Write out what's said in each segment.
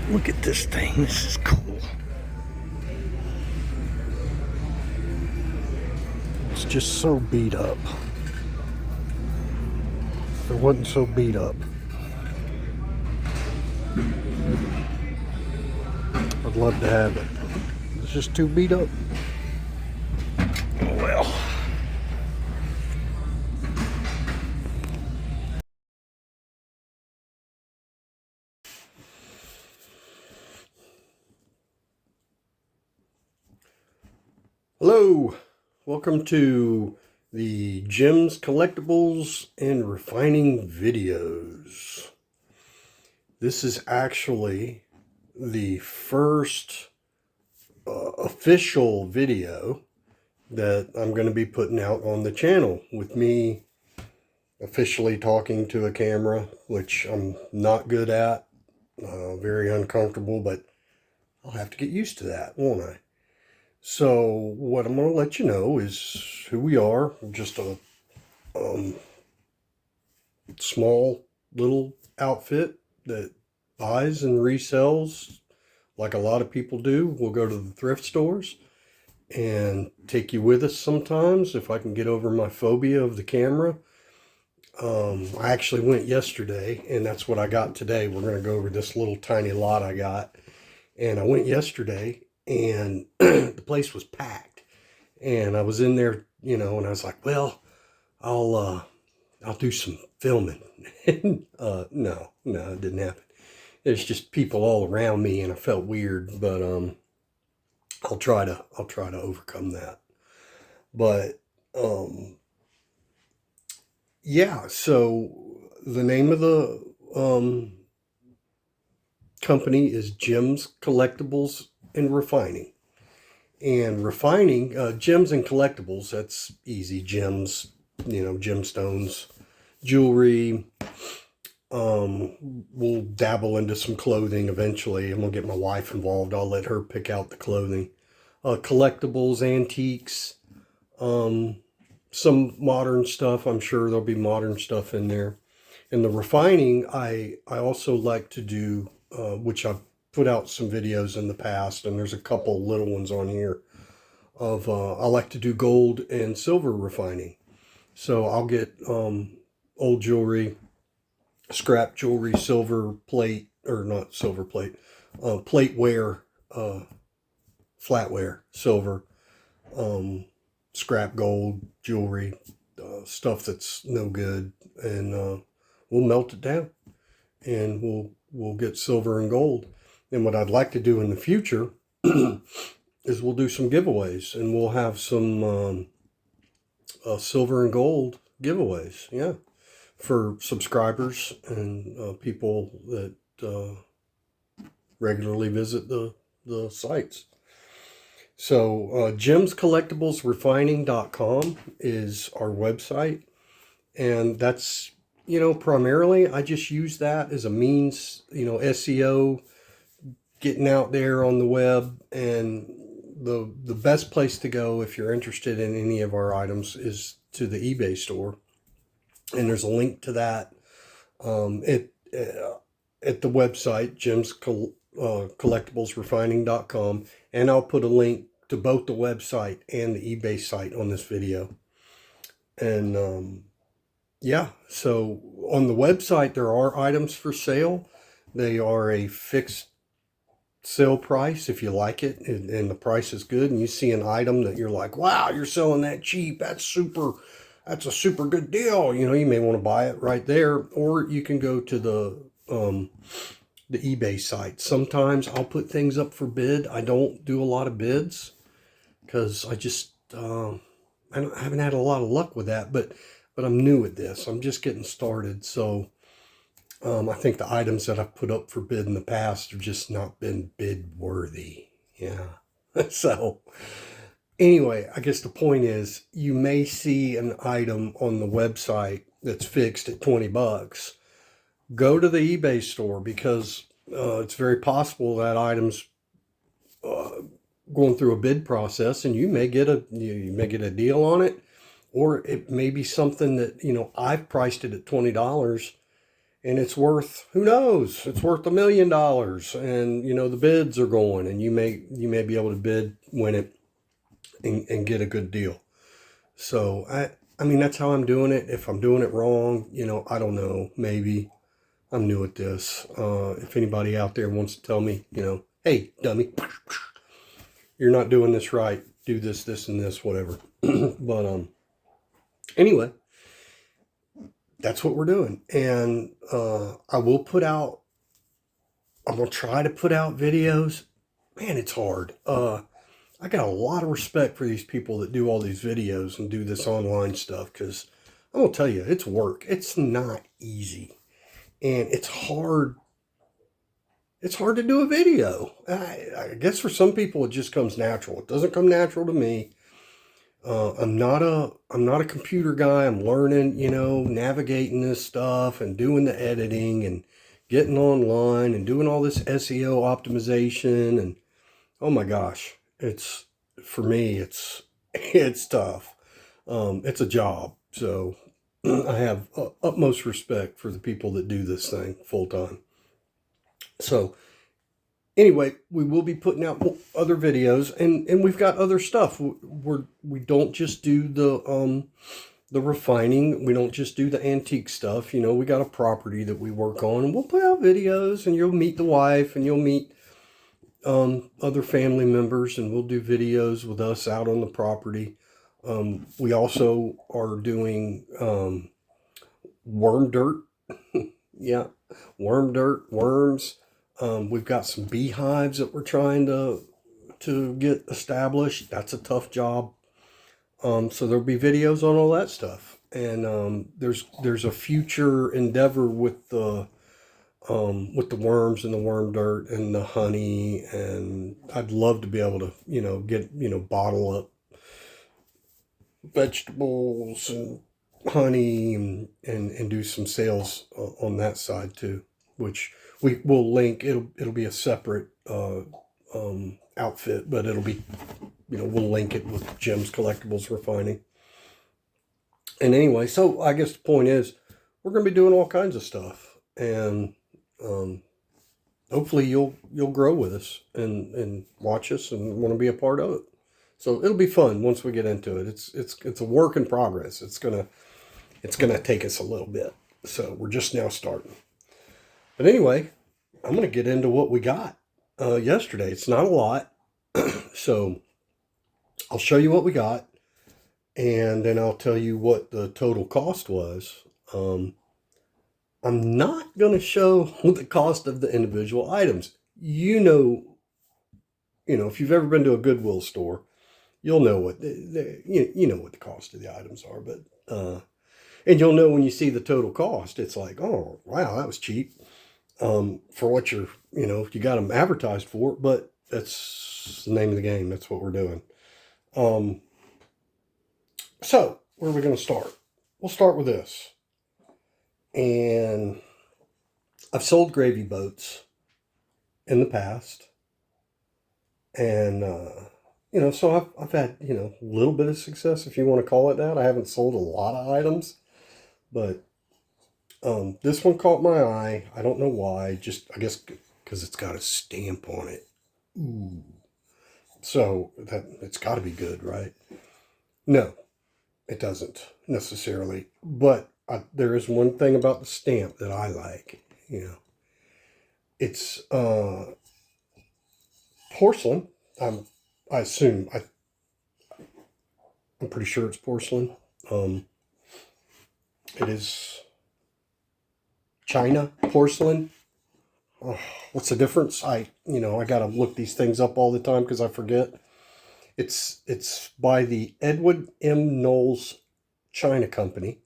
Look at this thing. This is cool. It's just so beat up. If it wasn't so beat up, I'd love to have it. It's just too beat up. Oh well. Hello. Welcome to the Gems, Collectibles, and Refining videos. This is actually the first official video that I'm going to be putting out on the channel with me officially talking to a camera, which I'm not good at, very uncomfortable, but I'll have to get used to that, won't I? So what I'm going to let you know is who we are. We're just a small little outfit that buys and resells like a lot of people do. We'll go to the thrift stores and take you with us sometimes if I can get over my phobia of the camera. I actually went yesterday, and that's what I got today. We're going to go over this little tiny lot I got. And I went yesterday, and the place was packed. And I was in there, and I was like, well, I'll do some filming. No, it didn't happen. There's just people all around me, and I felt weird, but I'll try to overcome that. But yeah, so the name of the company is Gems, Collectibles, and Refining. And refining, gems and collectibles, that's easy. Gems, gemstones, jewelry. We'll dabble into some clothing eventually. I'm going to get my wife involved. I'll let her pick out the clothing. Collectibles, antiques, some modern stuff. I'm sure there'll be modern stuff in there. And the refining, I also like to do, which I've put out some videos in the past, and there's a couple little ones on here of, I like to do gold and silver refining. So I'll get old jewelry, scrap jewelry, silver plate, or not silver plate, plateware, flatware, silver, scrap gold, jewelry, stuff that's no good, and we'll melt it down, and we'll get silver and gold. And what I'd like to do in the future is we'll do some giveaways, and we'll have some silver and gold giveaways, yeah, for subscribers and people that regularly visit the sites. So gemscollectiblesrefining.com is our website, and that's, primarily I just use that as a means, SEO, getting out there on the web. And the best place to go if you're interested in any of our items is to the eBay store, and there's a link to that at the website gemscollectiblesrefining.com, and I'll put a link to both the website and the eBay site on this video. And yeah, so on the website there are items for sale. They are a fixed sale price if you like it, and the price is good, and you see an item that you're like, wow, you're selling that cheap, that's a super good deal, you may want to buy it right there. Or you can go to the eBay site. Sometimes I'll put things up for bid. I don't do a lot of bids because I just I haven't had a lot of luck with that, but I'm new at this. I'm just getting started. So I think the items that I've put up for bid in the past have just not been bid worthy. Yeah. So anyway, I guess the point is, you may see an item on the website that's fixed at 20 bucks. Go to the eBay store, because it's very possible that item's going through a bid process, and you may get a deal on it, or it may be something that, I've priced it at $20, and it's worth, who knows, it's worth $1 million, and you know the bids are going, and you may be able to bid, win it, and get a good deal. So I mean, that's how I'm doing it. If I'm doing it wrong, you know, I don't know. Maybe I'm new at this. If anybody out there wants to tell me, you know, hey, dummy, you're not doing this right. Do this, this, and this, whatever. But anyway, that's what we're doing. And I will put out, I'm going to try to put out videos. Man, it's hard. I got a lot of respect for these people that do all these videos and do this online stuff, because I'm going to tell you, it's work. It's not easy. And it's hard. It's hard to do a video. I guess for some people it just comes natural. It doesn't come natural to me. I'm not a computer guy. I'm learning, you know, navigating this stuff and doing the editing and getting online and doing all this SEO optimization, and oh my gosh, it's, for me, it's tough. It's a job. So I have utmost respect for the people that do this thing full time. So anyway, we will be putting out other videos, and we've got other stuff. We don't just do the refining. We don't just do the antique stuff. You know, we got a property that we work on, and we'll put out videos, and you'll meet the wife, and you'll meet other family members, and we'll do videos with us out on the property. We also are doing worm dirt. Yeah, worm dirt, worms. We've got some beehives that we're trying to get established. That's a tough job. So there'll be videos on all that stuff. And there's a future endeavor with the worms and the worm dirt and the honey, and I'd love to be able to, you know, get, you know, bottle up vegetables and honey, and do some sales on that side too, which we will link. It'll be a separate outfit, but it'll be, you know, we'll link it with Jim's Collectibles Refining. And anyway, so I guess the point is, we're going to be doing all kinds of stuff, and hopefully you'll grow with us and watch us and want to be a part of it. So it'll be fun once we get into it. It's a work in progress. It's gonna take us a little bit. So we're just now starting. But anyway, I'm gonna get into what we got yesterday. It's not a lot, so I'll show you what we got, and then I'll tell you what the total cost was. I'm not going to show the cost of the individual items. You know, if you've ever been to a Goodwill store, you'll know what you know what the cost of the items are. But and you'll know when you see the total cost. It's like, oh wow, that was cheap for what you got them advertised for. But that's the name of the game. That's what we're doing. So where are we going to start? We'll start with this. And I've sold gravy boats in the past, and so I've had a little bit of success, if you want to call it that. I haven't sold a lot of items, but this one caught my eye. I don't know why. Just, I guess because it's got a stamp on it. Ooh, so that it's got to be good, right? No, it doesn't necessarily, but there is one thing about the stamp that I like. It's porcelain. I assume. I'm pretty sure it's porcelain. It is China porcelain. Oh, what's the difference? I gotta look these things up all the time because I forget. It's by the Edward M. Knowles China Company.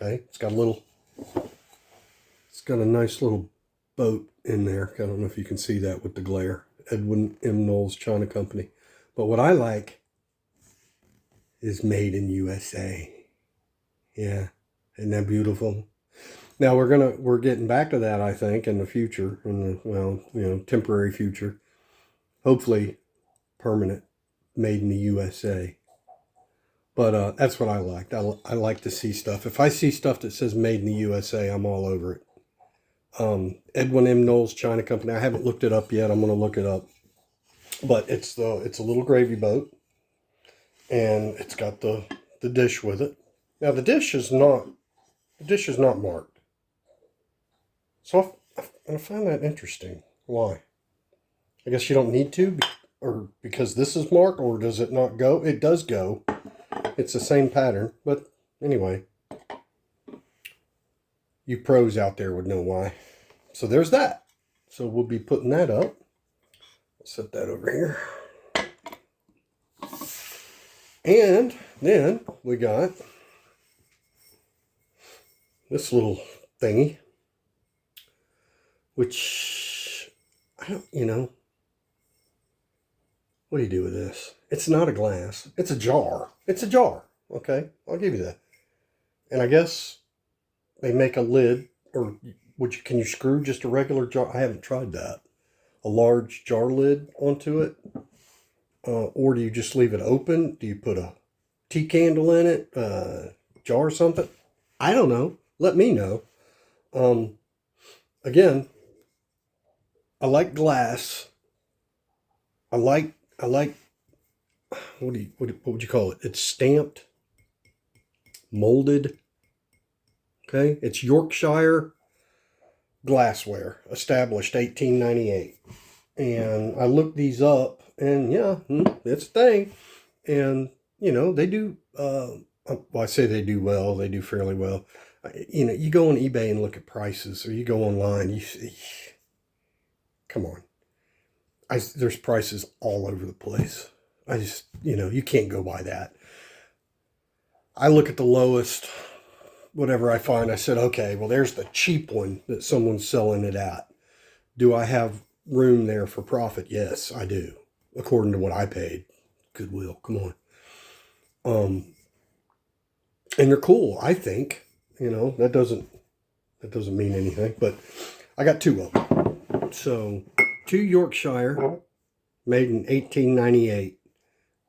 Okay, it's got a nice little boat in there. I don't know if you can see that with the glare. Edwin M. Knowles China Company. But what I like is made in USA. Yeah, isn't that beautiful? Now we're getting back to that, I think, in the future, temporary future. Hopefully permanent, made in the USA. But that's what I liked. I like to see stuff. If I see stuff that says made in the USA, I'm all over it. Edwin M. Knowles China Company. I haven't looked it up yet. I'm going to look it up. But it's a little gravy boat, and it's got the dish with it. Now the dish is not marked. So I find that interesting. Why? I guess you don't need to, or because this is marked, or does it not go? It does go. It's the same pattern, but anyway, you pros out there would know why. So there's that. So we'll be putting that up. Set that over here. And then we got this little thingy, which I don't, what do you do with this? It's not a glass. It's a jar. It's a jar. Okay, I'll give you that. And I guess they make a lid, or can you screw just a regular jar? I haven't tried that. A large jar lid onto it. Or do you just leave it open? Do you put a tea candle in it? Jar or something? I don't know. Let me know. Again, I like glass. I like what would you call it? It's stamped, molded. Okay, it's Yorkshire glassware, established 1898. And I looked these up, and yeah, it's a thing. And they do. Well, I say they do well. They do fairly well. You go on eBay and look at prices, or you go online. You see, come on. There's prices all over the place. I just, you can't go by that. I look at the lowest, whatever I find. I said, okay, well, there's the cheap one that someone's selling it at. Do I have room there for profit? Yes, I do. According to what I paid. Goodwill, come on. And they're cool, I think. That doesn't mean anything, but I got two of them. So 2 Yorkshire, made in 1898,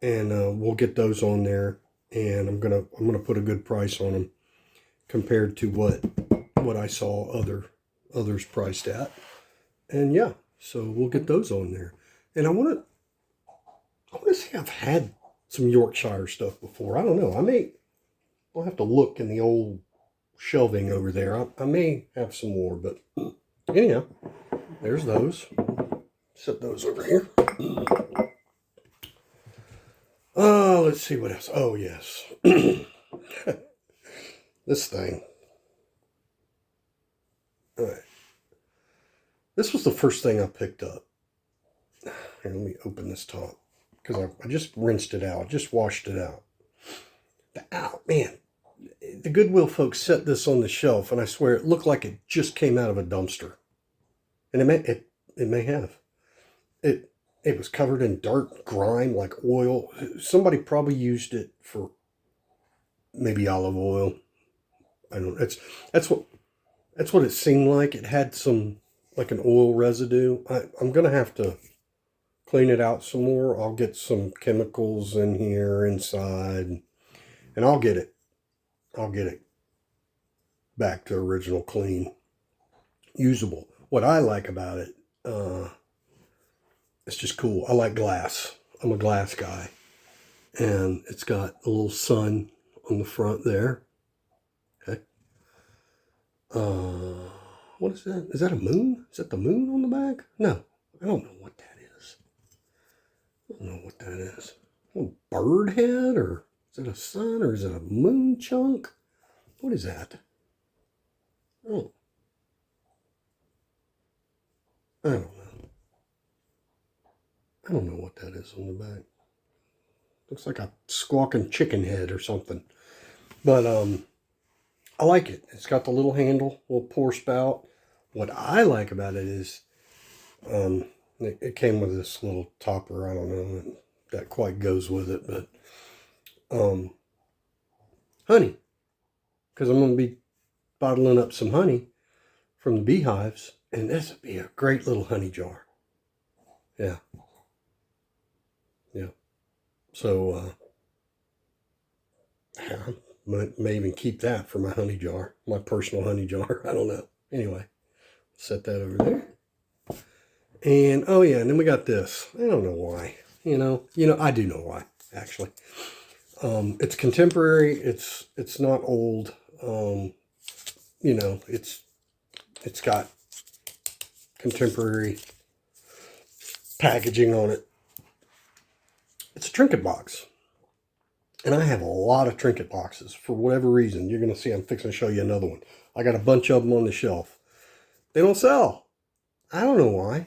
and we'll get those on there, and I'm gonna put a good price on them compared to what I saw others priced at, and yeah, so we'll get those on there. And I want to say I've had some Yorkshire stuff before. I don't know. I'll have to look in the old shelving over there. I may have some more, but anyhow, there's those. Set those over here. Let's see what else. Oh, yes. This thing. All right. This was the first thing I picked up. Here, let me open this top, because I just rinsed it out. Just washed it out. Man. The Goodwill folks set this on the shelf, and I swear it looked like it just came out of a dumpster. And it may have. It was covered in dirt, grime, like oil. Somebody probably used it for maybe olive oil. I don't know. That's what it seemed like. It had some, like, an oil residue. I'm gonna have to clean it out some more. I'll get some chemicals in here inside, and I'll get it back to original clean, usable. What I like about it, it's just cool. I like glass. I'm a glass guy. And it's got a little sun on the front there. Okay. What is that? Is that a moon? Is that the moon on the back? No, I don't know what that is. I don't know what that is. A bird head, or is it a sun, or is it a moon chunk? What is that? Oh. I don't know. I don't know what that is on the back. Looks like a squawking chicken head or something. But I like it. It's got the little handle, little pour spout. What I like about it is it came with this little topper. I don't know that quite goes with it, but honey. Because I'm going to be bottling up some honey from the beehives, and this would be a great little honey jar. Yeah. Yeah. So I may even keep that for my honey jar, my personal honey jar. I don't know. Anyway, set that over there. And oh yeah, and then we got this. I don't know why. You know, I do know why, actually. It's contemporary. It's not old. You know, it's got contemporary packaging on it. It's a trinket box. And I have a lot of trinket boxes for whatever reason. You're going to see I'm fixing to show you another one. I got a bunch of them on the shelf. They don't sell. I don't know why.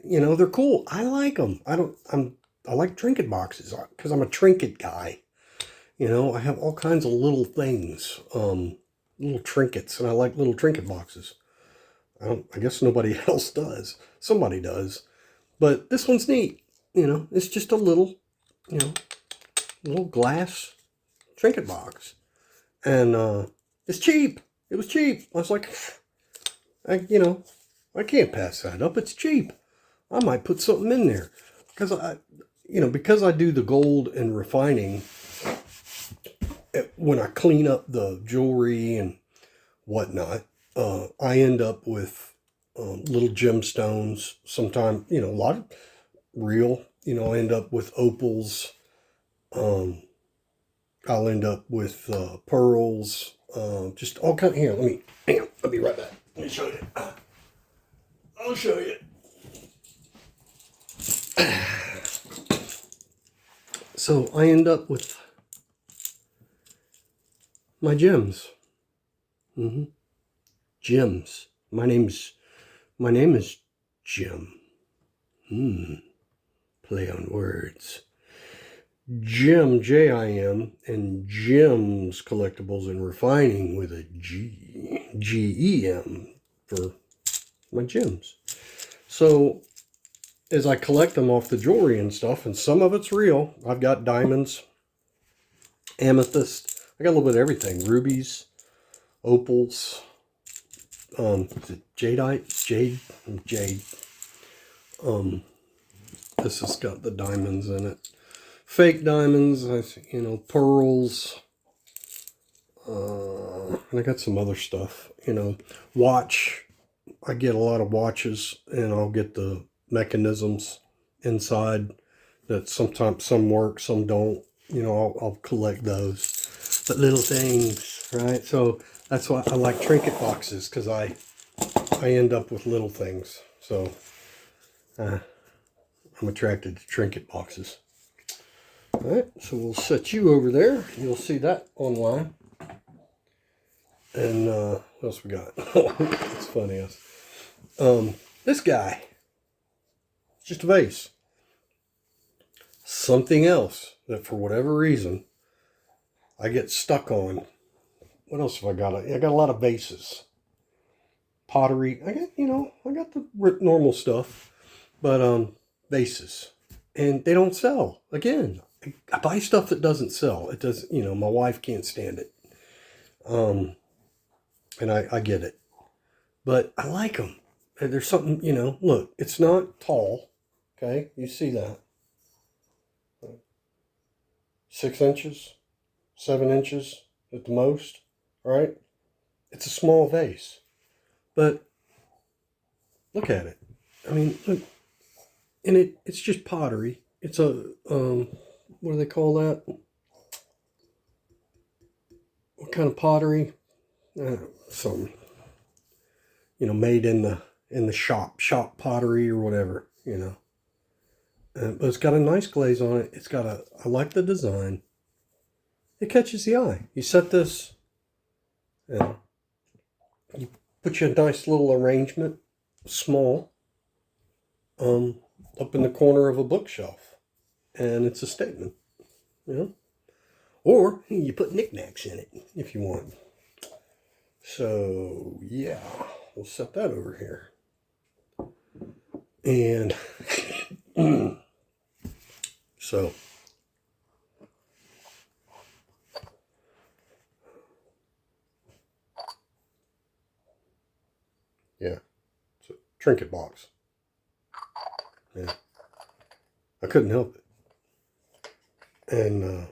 You know, they're cool. I like them. I like trinket boxes because I'm a trinket guy. You know, I have all kinds of little things, little trinkets, and I like little trinket boxes. I guess nobody else does. Somebody does. But this one's neat. You know, it's just a little, you know, little glass trinket box. And it's cheap. It was cheap. I was like, I can't pass that up. It's cheap. I might put something in there. Because I do the gold and refining, when I clean up the jewelry and whatnot, I end up with little gemstones. Sometimes, a lot of real, I end up with opals. I'll end up with pearls, just all kinds. Here, let me right back. Let me show you. I'll show you. So I end up with my gems. Gems. My name is Jim. Play on words. Jim, J-I-M, and Gems Collectibles and Refining with a G, G-E-M, for my gems. So as I collect them off the jewelry and stuff, and some of it's real. I've got diamonds, amethyst. I got a little bit of everything. Rubies, opals, is it jadeite? Jade. This has got the diamonds in it. Fake diamonds, pearls. And I got some other stuff, watch. I get a lot of watches, and I'll get the mechanisms inside that sometimes some work, some don't. I'll collect those. But little things, right? So that's why I like trinket boxes, because I end up with little things. So I'm attracted to trinket boxes. All right, so we'll set you over there. You'll see that online. And what else we got? It's funny. This guy. It's just a vase. Something else that for whatever reason I get stuck on. What else have I got? I got a lot of vases. Pottery. I got the normal stuff. But vases. And they don't sell. Again, I buy stuff that doesn't sell. It does, my wife can't stand it. And I get it. But I like them. And there's something, look, it's not tall. Okay, you see that. 6 inches, 7 inches at the most, right? It's a small vase. But look at it. I mean, look. And it's just pottery. It's a, what do they call that? What kind of pottery? Something, made in the shop pottery or whatever, But it's got a nice glaze on it. I like the design. It catches the eye. You set this, you put you a nice little arrangement, small, up in the corner of a bookshelf, and it's a statement, Or you put knickknacks in it if you want. So yeah, we'll set that over here. And so yeah, it's a trinket box. Yeah, I couldn't help it. And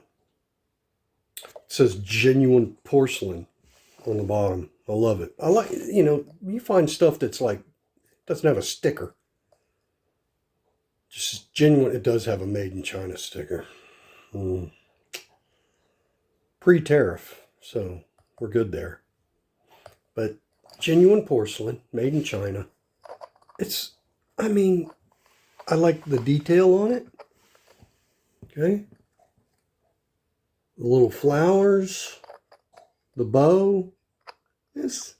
says genuine porcelain on the bottom. I love it. I like, you know, you find stuff that's like, doesn't have a sticker. Just genuine. It does have a made in China sticker. Pre-tariff, so we're good there. But genuine porcelain, made in China. It's, I mean, I like the detail on it. Okay. The little flowers, the bow. It's,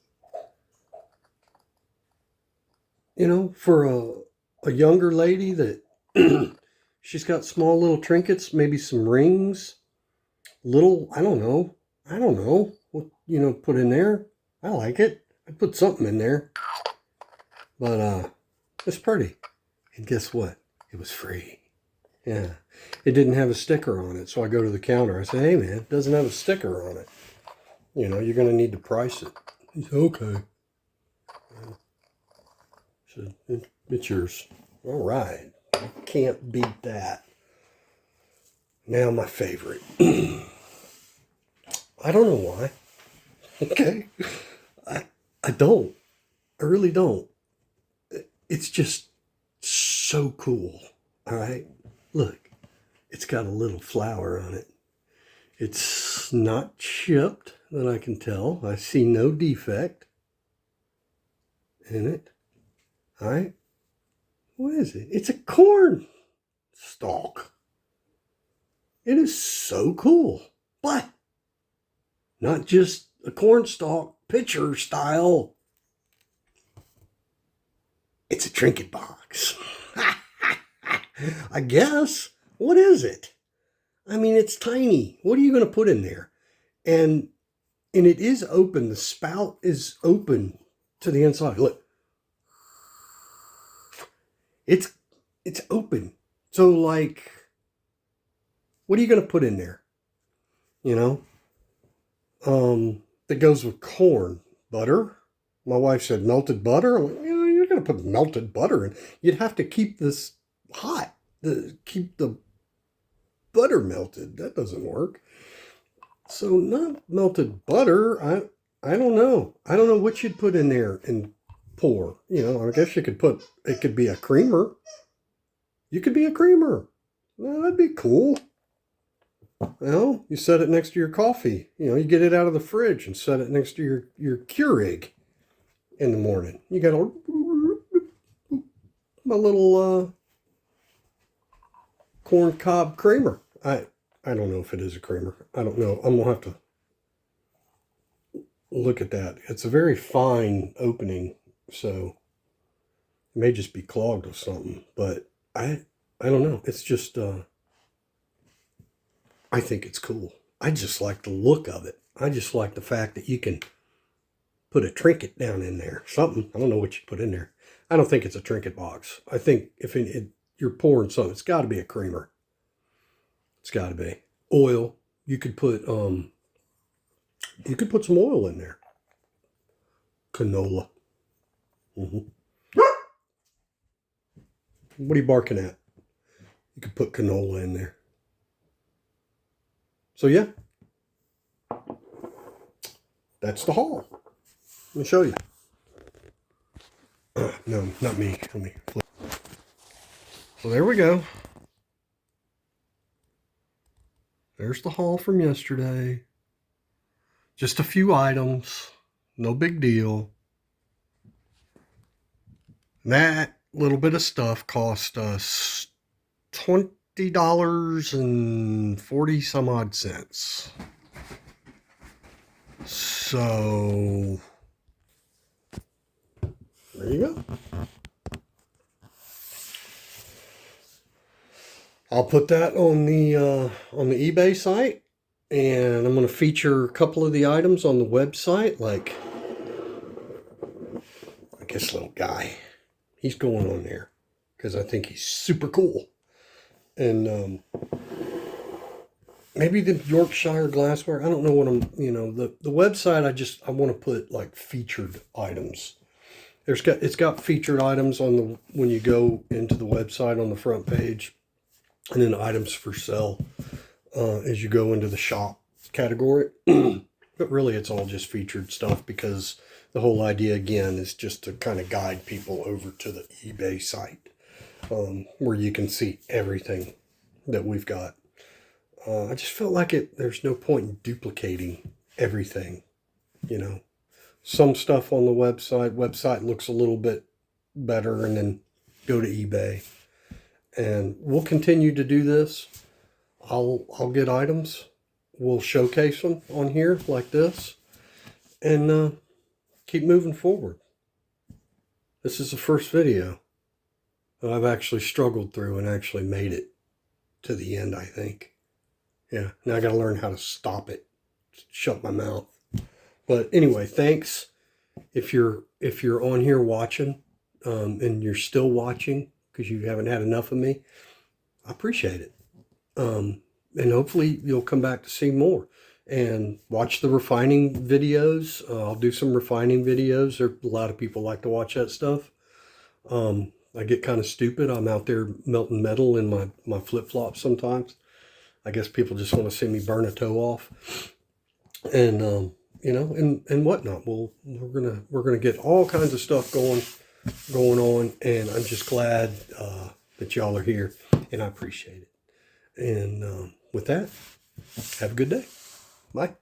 you know, for a younger lady that she's got small little trinkets, maybe some rings, little, I don't know what, you know, put in there. I like it. I put something in there, but it's pretty. And guess what? It was free. Yeah, it didn't have a sticker on it, so I go to the counter. I say, "Hey man, it doesn't have a sticker on it. You know, you're gonna need to price it." He said, "Okay." So it's yours. All right. Can't beat that. Now my favorite. I don't know why. Okay. I don't. I really don't. It's just so cool. All right. Look, it's got a little flower on it. It's not chipped that I can tell. I see no defect in it. All right. What is it? It's a corn stalk. It is so cool. But not just a corn stalk picture style. It's a trinket box. I guess. What is it? I mean, it's tiny. What are you going to put in there? And it is open. The spout is open to the inside. Look. It's open. So like, what are you going to put in there? You know? That goes with corn. Butter. My wife said melted butter. I'm like, you know, you're going to put melted butter in. You'd have to keep this hot. Keep the butter melted. That doesn't work. So not melted butter. I don't know. I don't know what you'd put in there and pour. You know, I guess you could put, it could be a creamer. You could be a creamer. Well, that'd be cool. Well, you set it next to your coffee. You know, you get it out of the fridge and set it next to your Keurig in the morning. You got my little corn cob creamer. I don't know if it is a creamer. I don't know. I'm going to have to look at that. It's a very fine opening, so it may just be clogged with something. But I don't know. It's just... I think it's cool. I just like the look of it. I just like the fact that you can put a trinket down in there. Something. I don't know what you put in there. I don't think it's a trinket box. I think if you're pouring something, it's got to be a creamer. It's got to be. Oil. You could put some oil in there. Canola. What are you barking at? You could put canola in there. So yeah, that's the haul. Let me show you. No, not me. Let me flip. So there we go. There's the haul from yesterday. Just a few items. No big deal. And that little bit of stuff cost us $20.40 some odd cents. So there you go. I'll put that on the eBay site, and I'm going to feature a couple of the items on the website, like I guess little guy. He's going on there because I think he's super cool. And maybe the Yorkshire glassware. I don't know what I'm, you know, the website, I want to put like featured items. It's got featured items on when you go into the website on the front page, and then items for sale as you go into the shop. category. But really, it's all just featured stuff, because the whole idea, again, is just to kind of guide people over to the eBay site, where you can see everything that we've got. I just felt like there's no point in duplicating everything, you know. Some stuff on the website looks a little bit better, and then go to eBay. And we'll continue to do this. I'll get items. We'll showcase them on here like this, and keep moving forward. This is the first video that I've actually struggled through and actually made it to the end, I think. Yeah, now I got to learn how to stop it, shut my mouth. But anyway, thanks. If you're on here watching, and you're still watching because you haven't had enough of me, I appreciate it. And hopefully you'll come back to see more and watch the refining videos. I'll do some refining videos. A lot of people like to watch that stuff. I get kind of stupid. I'm out there melting metal in my flip-flops sometimes. I guess people just want to see me burn a toe off, and you know, and whatnot. We're gonna get all kinds of stuff going on, and I'm just glad that y'all are here, and I appreciate it. And with that, have a good day. Bye.